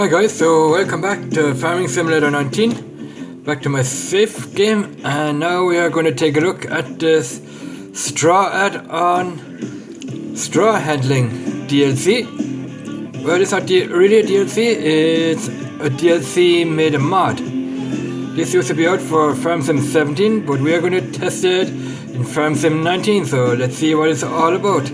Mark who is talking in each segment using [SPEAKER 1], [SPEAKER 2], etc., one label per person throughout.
[SPEAKER 1] Hi guys, so welcome back to Farming Simulator 19, back to my safe game, and now we are going to take a look at this straw add-on straw handling DLC. Well, it's not really a DLC, it's a DLC made a mod. This used to be out for FarmSim 17, but we are going to test it in FarmSim 19, so let's see what it's all about.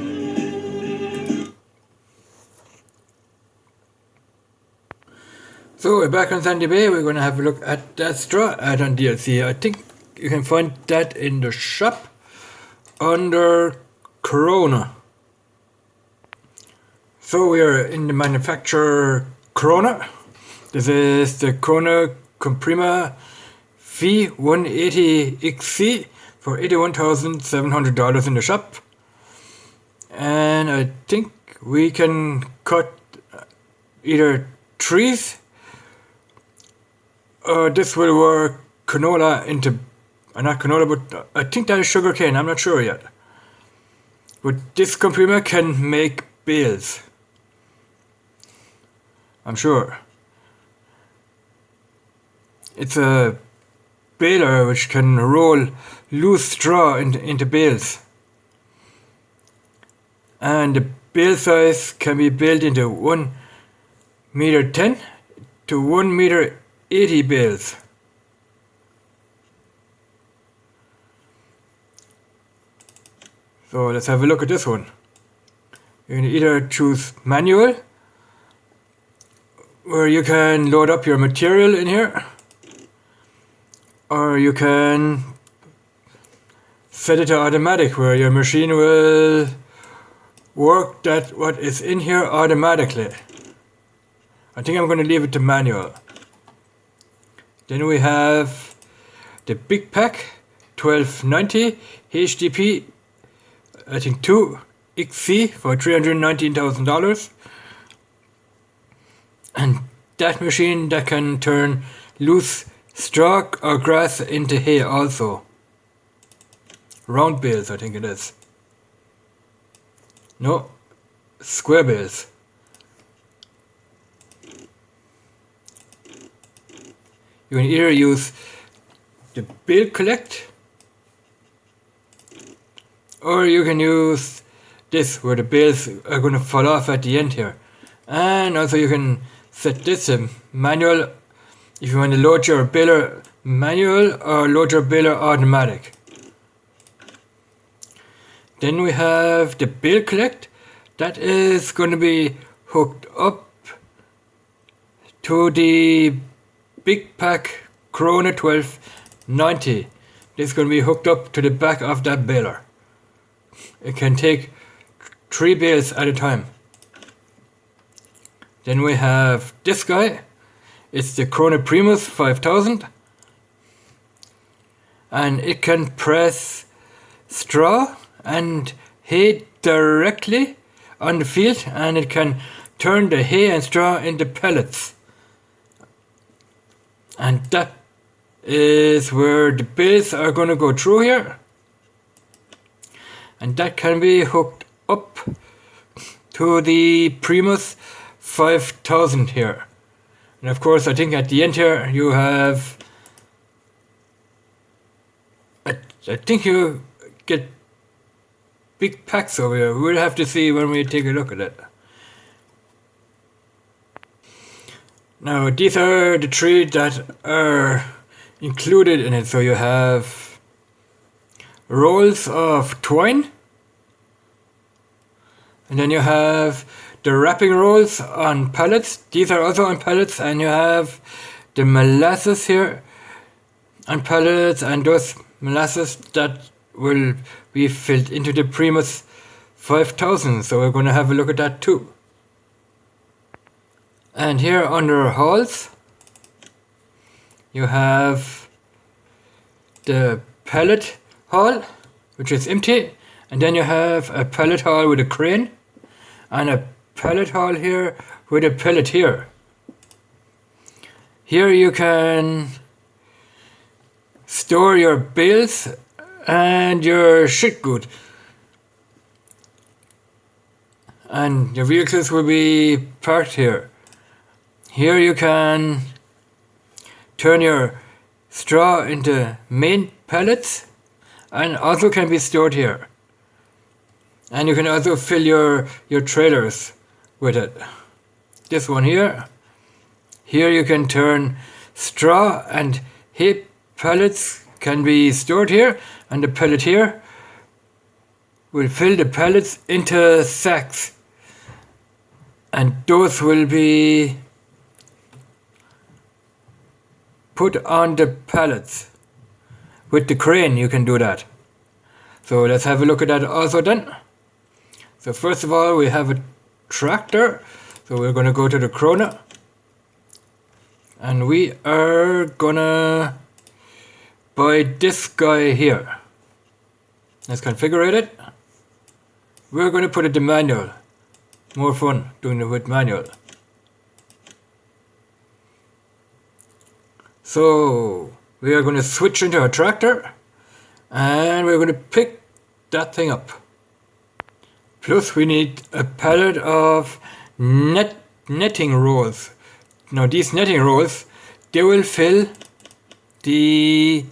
[SPEAKER 1] So we're back on Sandy Bay. We're going to have a look at that straw add-on DLC. I think you can find that in the shop under Corona. So we are in the manufacturer Corona. This is the Corona Comprima Fs19 for $81,700 in the shop. And I think we can cut either trees, this will work canola into, not canola, but I think that is sugar cane, I'm not sure yet. But this compressor can make bales, I'm sure. It's a baler which can roll loose straw into bales. And the bale size can be built into 1 meter 10 to 1 meter 80 bales. So let's have a look at this one. You can either choose manual, where you can load up your material in here, or you can set it to automatic, where your machine will work that what is in here automatically. I think I'm going to leave it to manual. Then we have the Big Pack 1290 HDP, I think 2 XC for $319,000. And that machine that can turn loose straw or grass into hay also. Round bales, I think it is. No, square bales. You can either use the bale collect, or you can use this where the bales are going to fall off at the end here. And also you can set this in manual if you want to load your baler manual or load your baler automatic. Then we have the bale collect that is going to be hooked up to the Big Pack Corona 1290. This is going to be hooked up to the back of that baler. It can take 3 bales at a time. Then we have this guy. It's the Corona Primus 5000. And it can press straw and hay directly on the field, and it can turn the hay and straw into pellets. And that is where the bales are going to go through here. And that can be hooked up to the Primus 5000 here. And of course, I think at the end here you have, I think you get big packs over here. We'll have to see when we take a look at it. Now these are the 3 that are included in it. So you have rolls of twine, and then you have the wrapping rolls on pallets. These are also on pallets, and you have the molasses here on pallets, and those molasses that will be filled into the Primus 5000. So we're going to have a look at that too. And here under hauls, you have the pallet haul, which is empty, and then you have a pallet haul with a crane, and a pallet haul here with a pallet here. Here you can store your bales and your shit good. And your vehicles will be parked here. Here you can turn your straw into main pellets, and also can be stored here. And you can also fill your trailers with it. This one here. Here you can turn straw and hay pellets can be stored here, and the pellet here will fill the pellets into sacks, and those will be put on the pallets. With the crane you can do that. So let's have a look at that also then. So first of all we have a tractor, so we're gonna go to the Krona and we are gonna buy this guy here. Let's configure it. We're gonna put it in manual. More fun doing it with manual. So we are gonna switch into our tractor and we're gonna pick that thing up. Plus we need a pallet of netting rolls. Now these netting rolls, they will fill the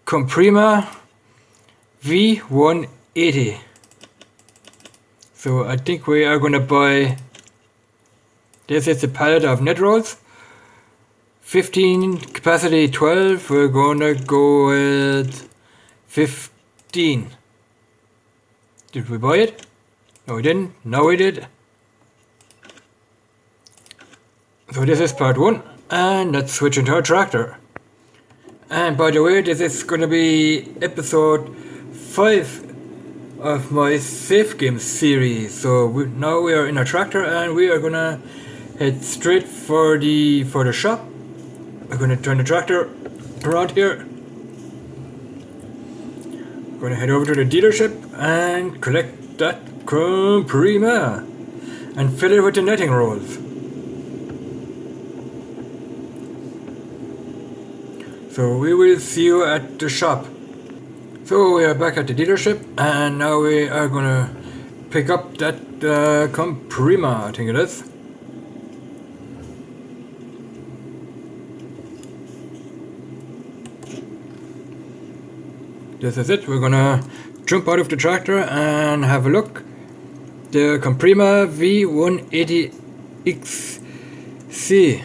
[SPEAKER 1] Comprima V180. So I think we are gonna buy, this is a pallet of net rolls. 15, capacity 12, we're gonna go with 15. Did we buy it? No we didn't, now we did. So this is part 1, and let's switch into our tractor. And by the way, this is gonna be episode 5 of my safe game series. So now we are in our tractor and we are gonna head straight for the shop. We're gonna turn the tractor around here. We're gonna head over to the dealership and collect that Comprima and fill it with the netting rolls. So we will see you at the shop. So we are back at the dealership and now we are gonna pick up that Comprima, I think it is. This is it. We're gonna jump out of the tractor and have a look. The Comprima V180XC.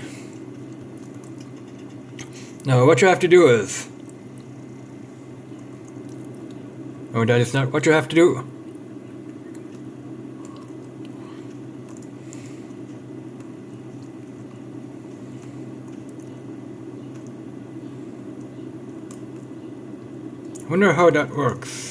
[SPEAKER 1] Now what you have to do is... Oh, that is not what you have to do. Wonder how that works.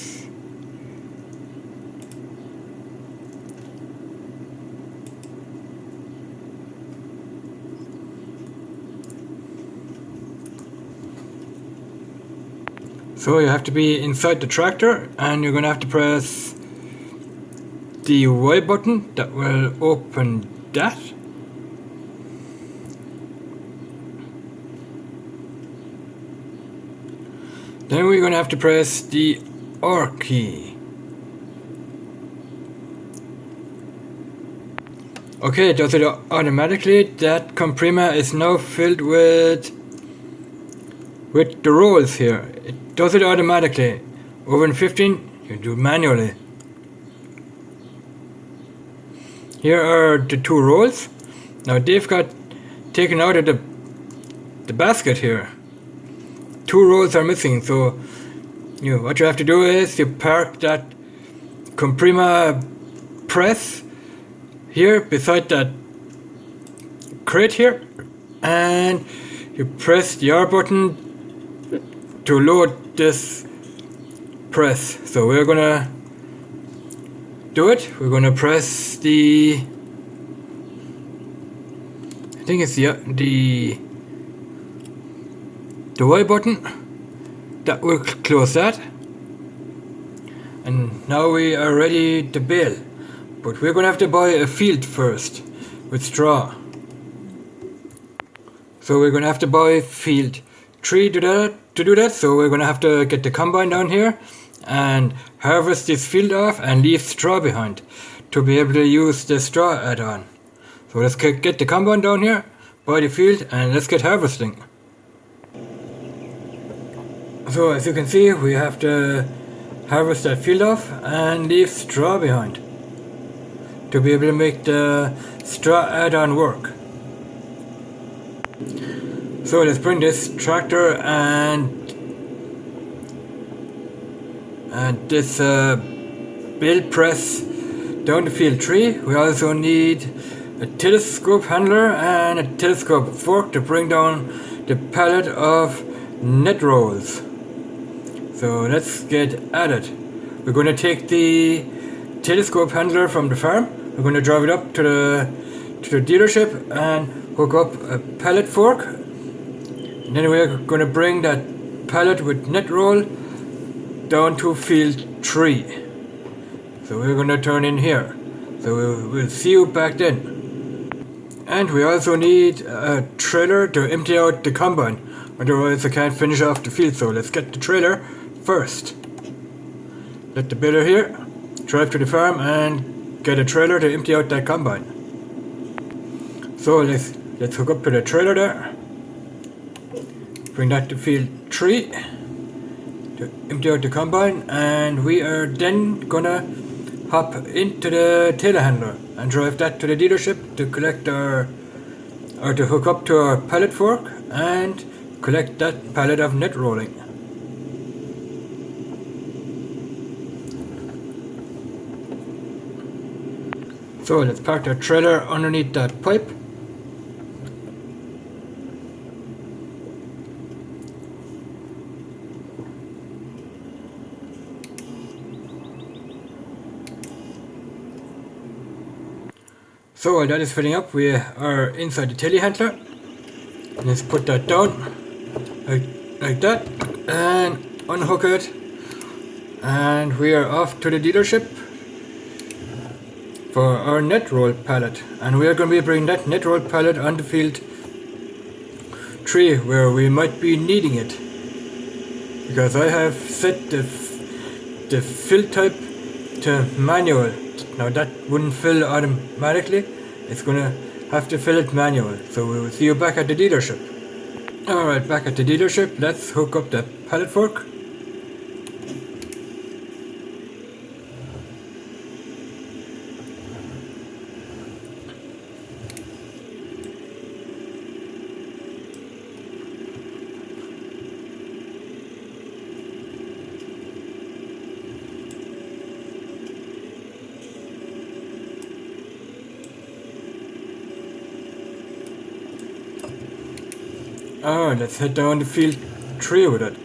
[SPEAKER 1] So you have to be inside the tractor and you're gonna have to press the Y button that will open that. Then we're gonna have to press the R key. Okay, it does it automatically. That Comprima is now filled with the rolls here. It does it automatically. Over in 15, you do it manually. Here are the 2 rolls. Now they've got taken out of the basket here. 2 rolls are missing, so what you have to do is you park that Comprima press here beside that crate here, and you press the R button to load this press. So we're gonna do it. We're gonna press the, I think it's the Y button. That will close that. And now we are ready to bale. But we're gonna have to buy a field first with straw. So we're gonna have to buy field 3 to do that. So we're gonna have to get the combine down here and harvest this field off and leave straw behind to be able to use the straw add-on. So let's get the combine down here by the field and let's get harvesting. So as you can see, we have to harvest that field off and leave straw behind to be able to make the straw add-on work. So let's bring this tractor and this build press down the field tree. We also need a telescope handler and a telescope fork to bring down the pallet of net rolls. So let's get at it. We're going to take the telescope handler from the farm. We're going to drive it up to the dealership and hook up a pallet fork. And then we're going to bring that pallet with net roll down to field 3. So we're going to turn in here. So we'll see you back then. And we also need a trailer to empty out the combine. Otherwise I can't finish off the field. So let's get the trailer first. Let the builder here drive to the farm and get a trailer to empty out that combine. So let's hook up to the trailer there. Bring that to field 3 to empty out the combine, and we are then gonna hop into the telehandler and drive that to the dealership to collect or to hook up to our pallet fork and collect that pallet of net rolling. So let's park the trailer underneath that pipe. So while that is filling up, we are inside the telehandler. Let's put that down like that and unhook it, and we are off to the dealership for our net roll pallet. And we are going to be bringing that net roll pallet on the field 3 where we might be needing it, because I have set the fill type to manual. Now that wouldn't fill automatically. It's gonna have to fill it manual. So we will see you back at the dealership. Alright, back at the dealership. Let's hook up the pallet fork. Alright, let's head down to field 3 with it.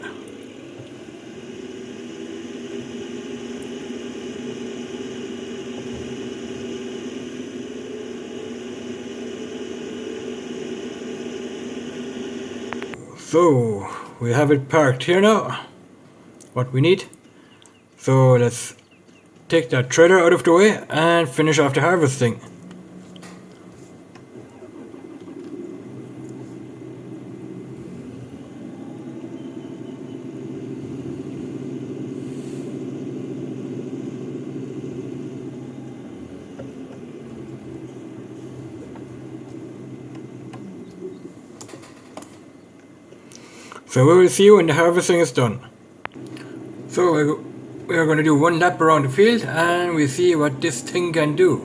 [SPEAKER 1] So, we have it parked here now, what we need. So let's take that trailer out of the way and finish off the harvesting. So we will see you when the harvesting is done. So we are going to do one lap around the field and we see what this thing can do.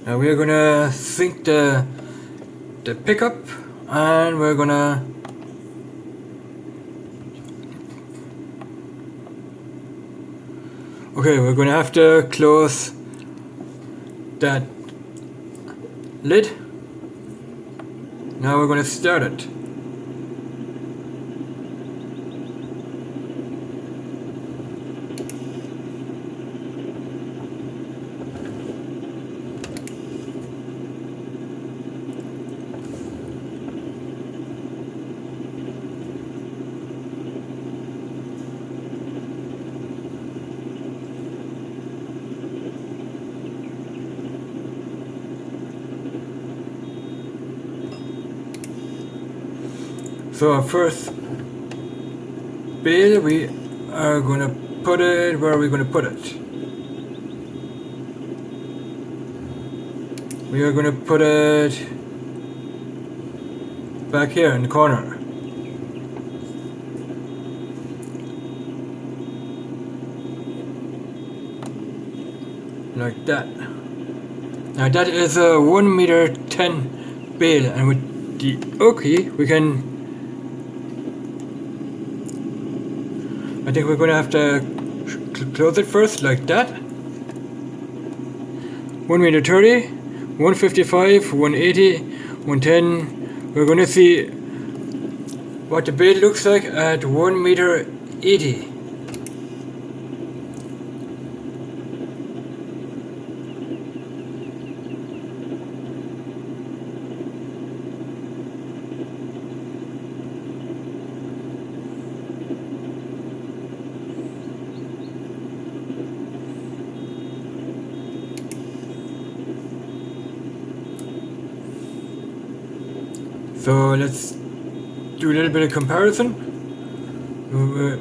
[SPEAKER 1] Now we are going to sink the pickup, and we're going to we're going to have to close that lid. Now we're going to start it. So our first bale, we are going to put it where we're going to put it. We are going to put it back here in the corner. Like that. Now that is a 1m10 bale, and with the oaky we can, I think we're going to have to close it first like that. 1m30, 155, 180, 110. We're going to see what the bale looks like at 1m80. So let's do a little bit of comparison.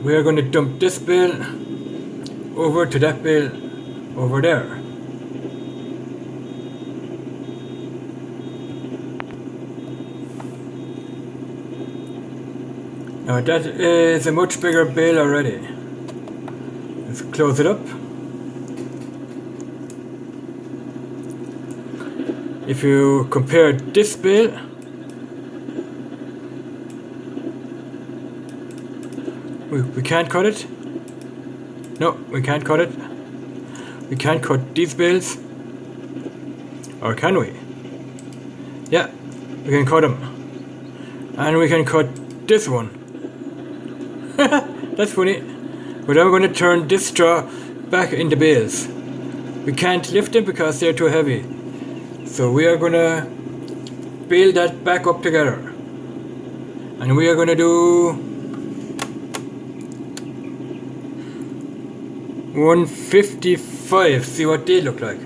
[SPEAKER 1] We are going to dump this bale over to that bale over there. Now that is a much bigger bale already. Let's close it up. If you compare this bale we can't cut it. No, we can't cut it. We can't cut these bales. Or can we? Yeah, we can cut them. And we can cut this one. That's funny. But now we're going to turn this straw back into bales. We can't lift them because they're too heavy. So we are going to bale that back up together. And we are going to do 155, see what they look like.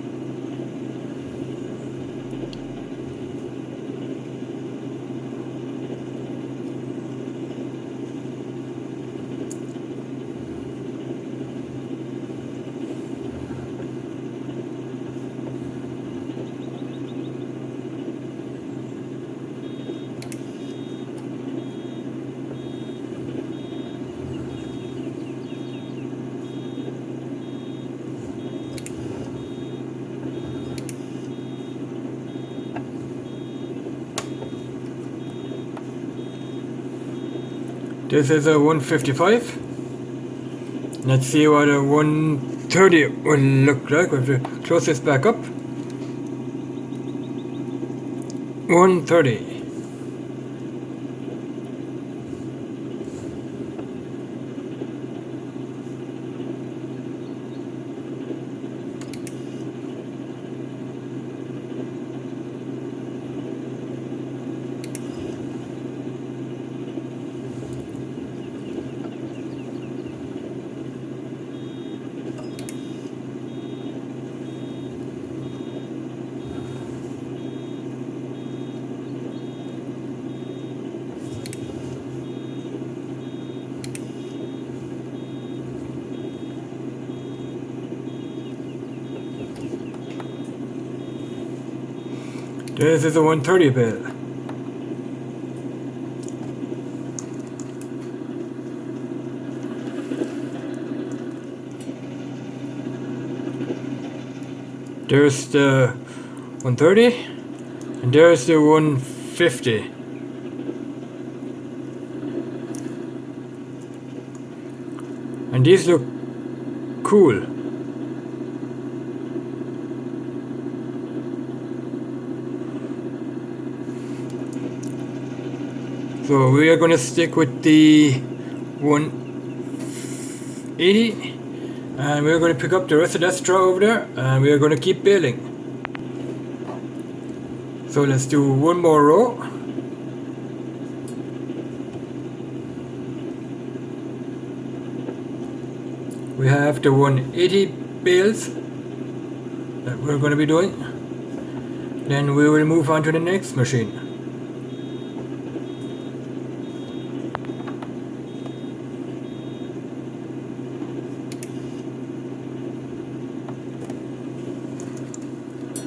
[SPEAKER 1] This is a 155. Let's see what a 130 will look like. We have to close this back up. 130. This is a 130 bale. There's the 130 and there's the 150. And these look cool. So we are going to stick with the 180 and we're going to pick up the rest of that straw over there and we are going to keep baling. So let's do one more row. We have the 180 bales that we're going to be doing. Then we will move on to the next machine.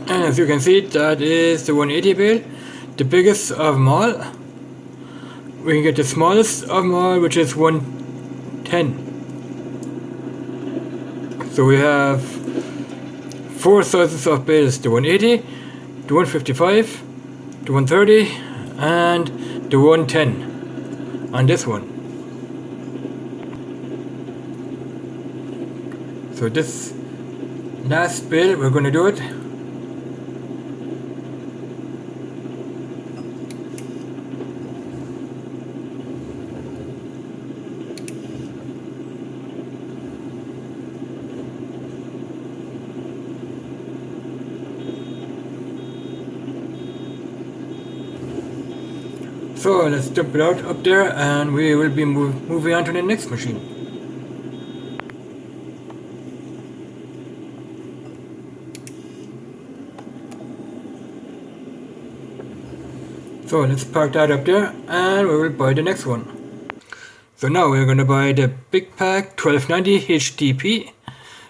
[SPEAKER 1] And As you can see, that is the 180 bale, the biggest of them all. We can get the smallest of them all, which is 110. So we have 4 sizes of bales: the 180, the 155, the 130, and the 110 on this one. So this last bale, we're going to do it. So let's dump it out up there, and we will be moving on to the next machine. So let's park that up there, and we will buy the next one. So now we're going to buy the Big Pack 1290 HDP,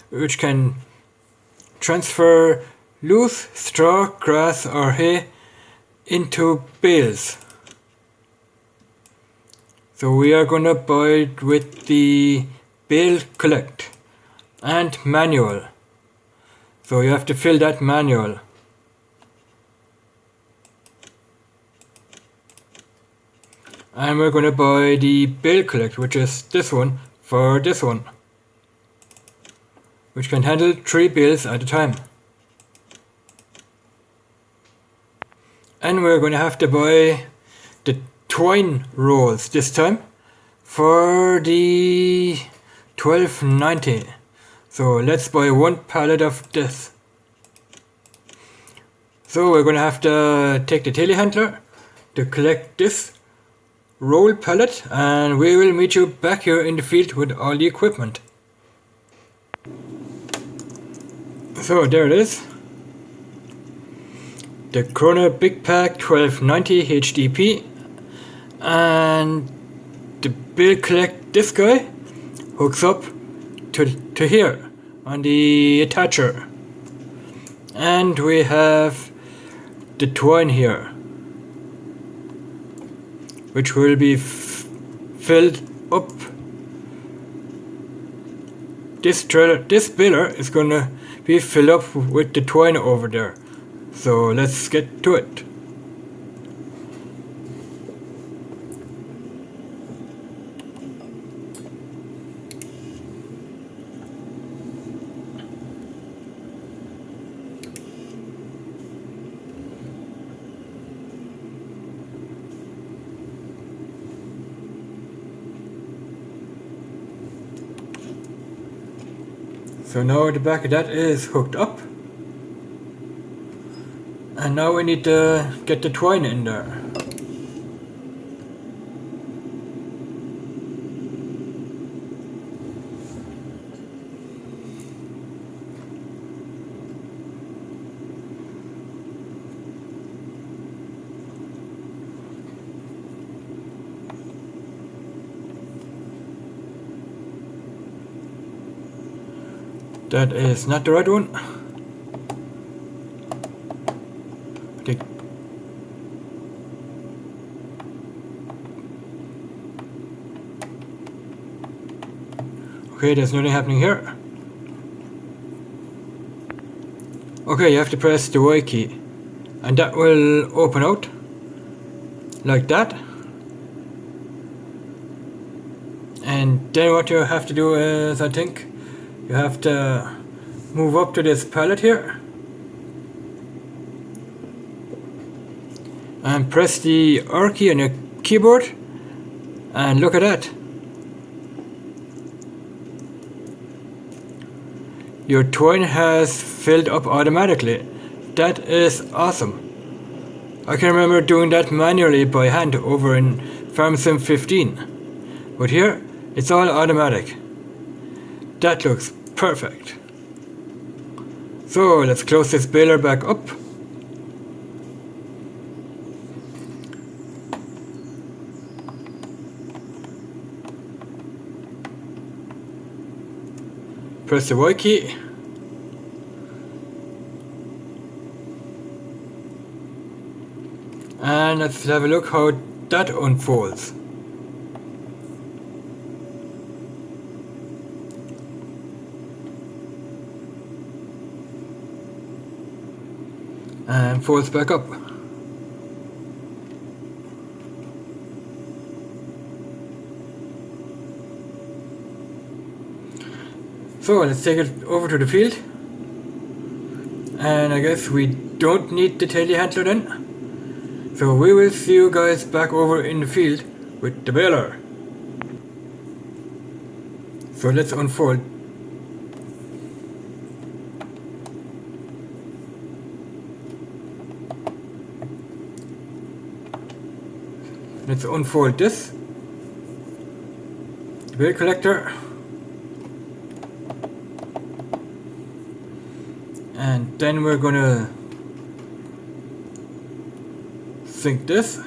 [SPEAKER 1] which can transfer loose straw, grass or hay into bales. So we are going to buy it with the bale collect and manual. So you have to fill that manual. And we're going to buy the bale collect, which is this one, for this one, which can handle 3 bales at a time. And we're going to have to buy the twine rolls this time for the 1290. So let's buy 1 pallet of this. So we're going to have to take the telehandler to collect this roll pallet, and we will meet you back here in the field with all the equipment. So there it is, the Corona Big Pack 1290 HDP, and the bale collect, this guy hooks up to here on the attacher, and we have the twine here, which will be filled up. This baler is gonna be filled up with the twine over there. So let's get to it. So now the back of that is hooked up, and now we need to get the twine in there. That is not the right one. Okay, there's nothing happening here. Okay, you have to press the Y key, and that will open out like that. And then what you have to do is, I think, you have to move up to this pallet here and press the R key on your keyboard, and look at that. Your twine has filled up automatically. That is awesome. I can remember doing that manually by hand over in FarmSim 15. But here, it's all automatic. That looks perfect. So let's close this baler back up. Press the Y key. And let's have a look how that unfolds. And folds back up. So let's take it over to the field. And I guess we don't need the telehandler then. So we will see you guys back over in the field with the baler. So let's unfold. Let's unfold this. The bale collector. And then we're gonna sink this.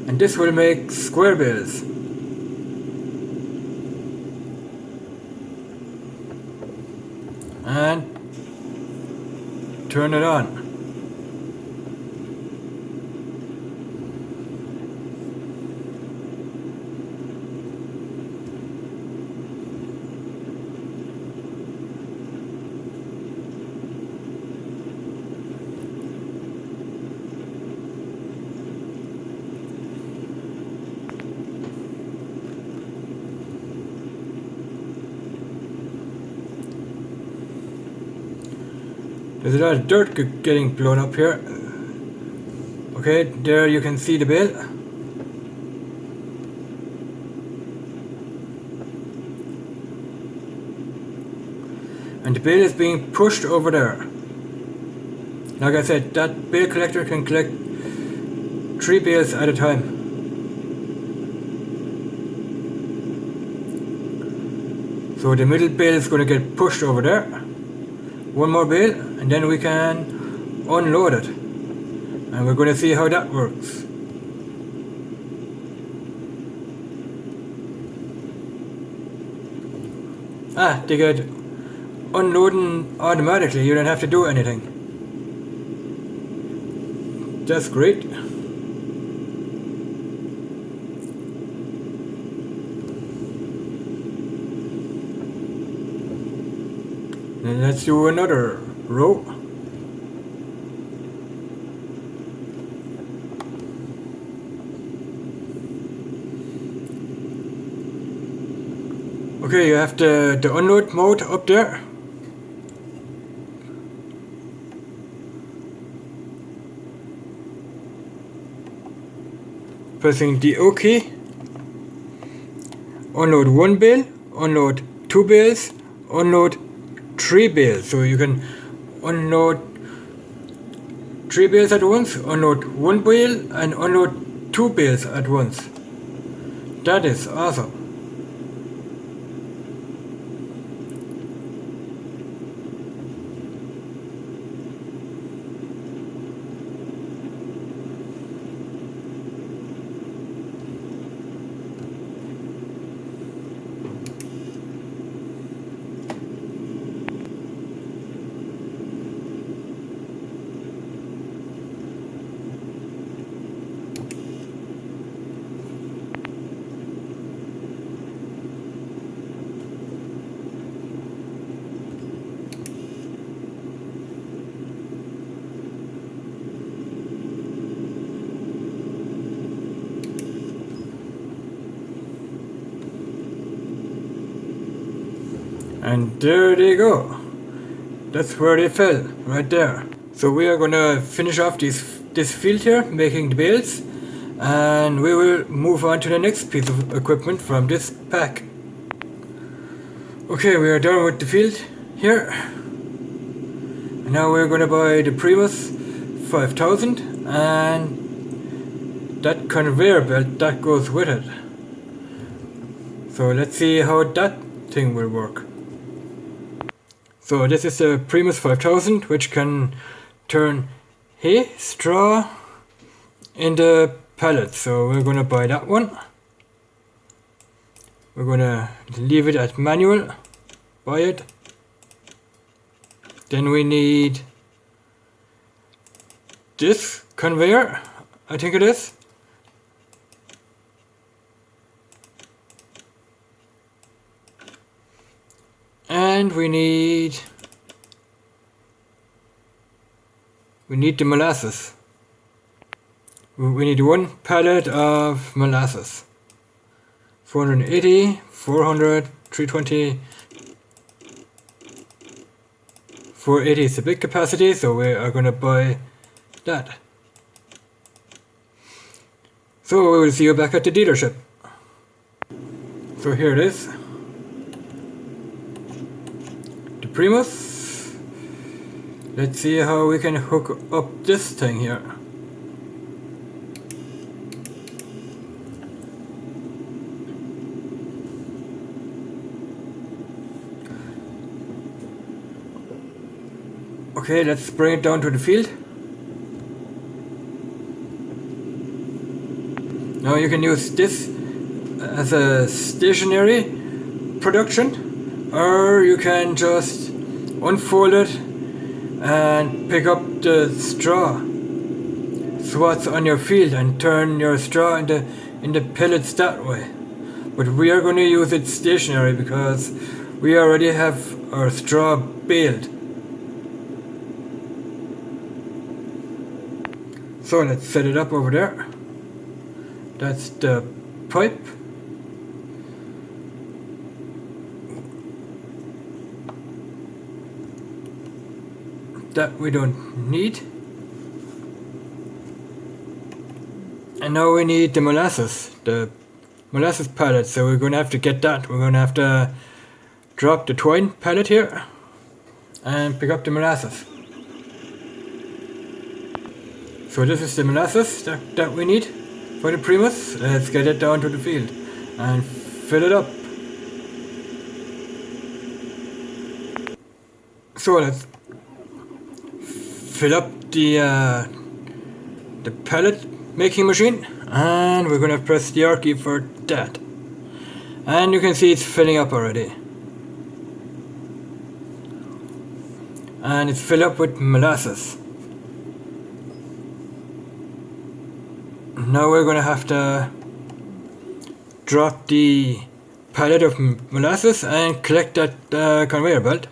[SPEAKER 1] And this will make square bales. And turn it on. There's a lot of dirt getting blown up here. Okay, there you can see the bale. And the bale is being pushed over there. Like I said, that bale collector can collect 3 bales at a time. So the middle bale is going to get pushed over there. One more bale, and then we can unload it. And we're going to see how that works. They get unloading automatically, you don't have to do anything. That's great. And let's do another row. Okay, you have the unload mode up there. Pressing the O key. Unload 1 bale, unload 2 bales, unload 3 bales. So you can unload 3 bales at once, unload 1 bale, and unload 2 bales at once. That is awesome. And there they go. That's where they fell, right there. So we are gonna finish off this field here, making the bales, and we will move on to the next piece of equipment from this pack. Okay, we are done with the field here. And now we're gonna buy the Primus 5000 and that conveyor belt that goes with it. So let's see how that thing will work. So this is the Primus 5000, which can turn hay, straw into pallets. So we're gonna buy that one. We're going to leave it at manual. Buy it. Then we need this conveyor, I think it is. And we need the molasses. We need 1 pallet of molasses. 480, 400, 320. 480 is the big capacity, so we are going to buy that. So we will see you back at the dealership. So here it is. The Primus. Let's see how we can hook up this thing here. Okay, let's bring it down to the field. Now you can use this as a stationary production, or you can just unfold it and pick up the straw swats on your field and turn your straw into pellets that way. But we are going to use it stationary because we already have our straw baled. So let's set it up over there. That's the pipe. That we don't need. And now we need the molasses pallet, so we're going to have to get that. We're going to have to drop the twine pallet here and pick up the molasses. So this is the molasses that we need for the Primus. Let's get it down to the field and fill it up. So let's fill up the pallet making machine, and we're going to press the R key for that. And you can see it's filling up already. And it's filled up with molasses. Now we're going to have to drop the pallet of molasses and collect that conveyor belt.